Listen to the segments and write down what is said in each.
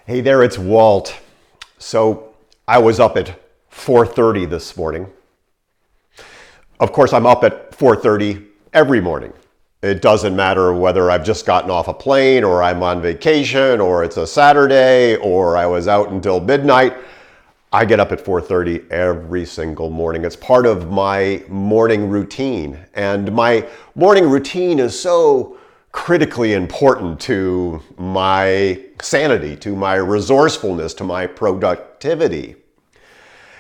Hey there, it's Walt. So I was up at 4:30 this morning. Of course, I'm up at 4:30 every morning. It doesn't matter whether I've just gotten off a plane or I'm on vacation or it's a Saturday or I was out until midnight. I get up at 4:30 every single morning. It's part of my morning routine. And my morning routine is so critically important to my sanity, to my resourcefulness, to my productivity.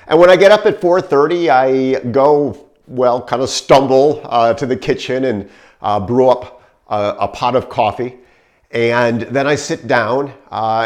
And when I get up at 4:30, I go, kind of stumble to the kitchen and brew up a pot of coffee. And then I sit down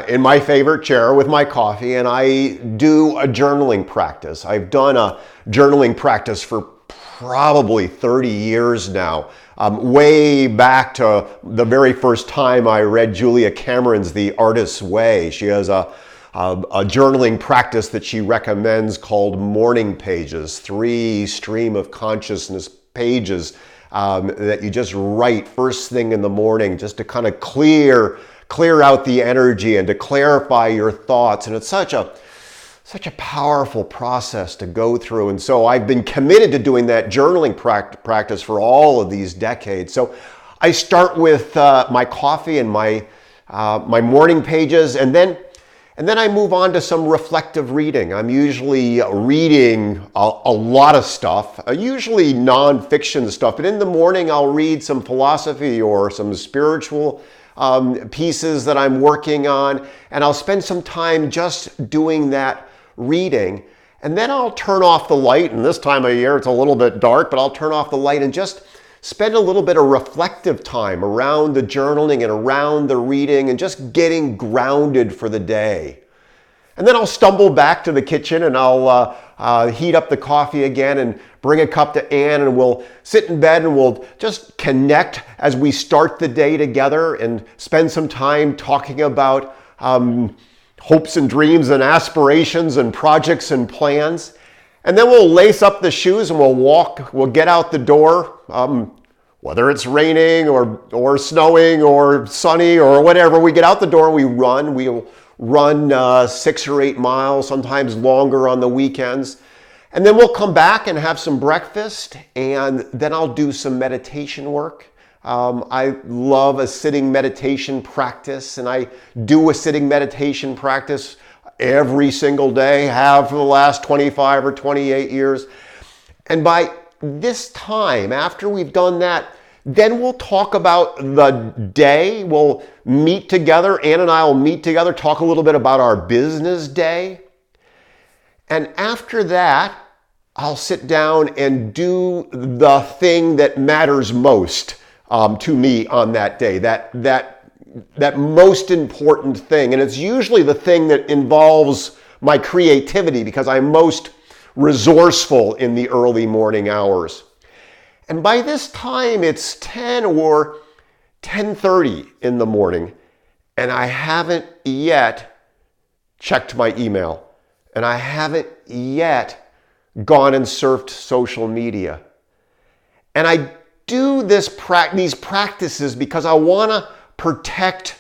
in my favorite chair with my coffee and I do a journaling practice. I've done a journaling practice for probably 30 years now. Way back to the very first time I read Julia Cameron's The Artist's Way. She has a journaling practice that she recommends called morning pages, 3 stream of consciousness pages that you just write first thing in the morning just to kind of clear out the energy and to clarify your thoughts. And it's such a powerful process to go through. And so I've been committed to doing that journaling practice for all of these decades. So I start with my coffee and my morning pages, and then I move on to some reflective reading. I'm usually reading a lot of stuff, usually nonfiction stuff, but in the morning I'll read some philosophy or some spiritual pieces that I'm working on, and I'll spend some time just doing that reading. And then I'll turn off the light, and this time of year it's a little bit dark, but I'll turn off the light and just spend a little bit of reflective time around the journaling and around the reading and just getting grounded for the day. And then I'll stumble back to the kitchen and I'll heat up the coffee again and bring a cup to Ann, and we'll sit in bed and we'll just connect as we start the day together and spend some time talking about hopes and dreams and aspirations and projects and plans. And then we'll lace up the shoes and we'll get out the door, whether it's raining or snowing or sunny or whatever. We get out the door and we'll run 6 or 8 miles, sometimes longer on the weekends. And then we'll come back and have some breakfast, and then I'll do some meditation work. I love a sitting meditation practice, and I do a sitting meditation practice every single day, have for the last 25 or 28 years. And by this time, after we've done that, then we'll talk about the day. We'll meet together, Ann and I will meet together, talk a little bit about our business day. And after that, I'll sit down and do the thing that matters most to me on that day, that most important thing. And it's usually the thing that involves my creativity, because I'm most resourceful in the early morning hours. And by this time, it's 10 or 10:30 in the morning, and I haven't yet checked my email, and I haven't yet gone and surfed social media. And I do these practices because I want to protect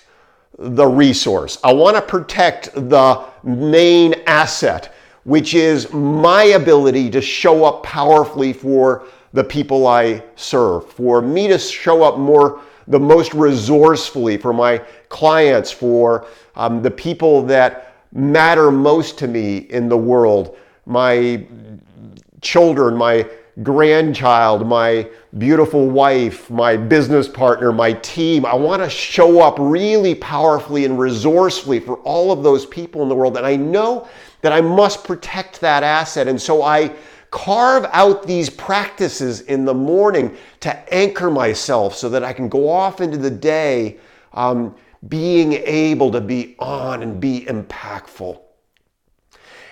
the resource. I want to protect the main asset, which is my ability to show up powerfully for the people I serve, for me to show up the most resourcefully for my clients, for the people that matter most to me in the world, my children, my grandchild, my beautiful wife, my business partner, my team. I want to show up really powerfully and resourcefully for all of those people in the world. And I know that I must protect that asset. And so I carve out these practices in the morning to anchor myself so that I can go off into the day being able to be on and be impactful.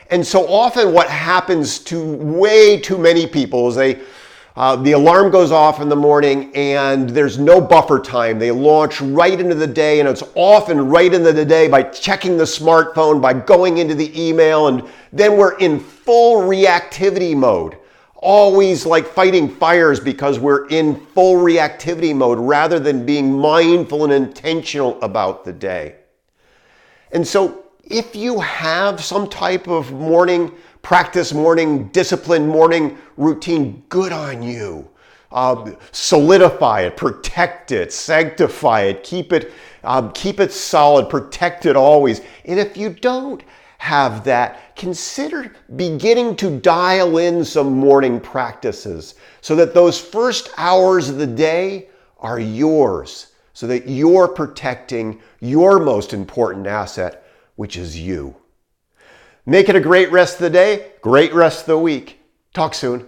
And so often what happens to way too many people is the alarm goes off in the morning and there's no buffer time. They launch right into the day, and it's often right into the day by checking the smartphone, by going into the email, and then we're in full reactivity mode. Always like fighting fires because we're in full reactivity mode rather than being mindful and intentional about the day. And so If you have some type of morning practice, morning discipline, morning routine, good on you. Solidify it, protect it, sanctify it, keep it solid, protect it always. And if you don't have that, consider beginning to dial in some morning practices so that those first hours of the day are yours, so that you're protecting your most important asset, which is you. Make it a great rest of the day, great rest of the week. Talk soon.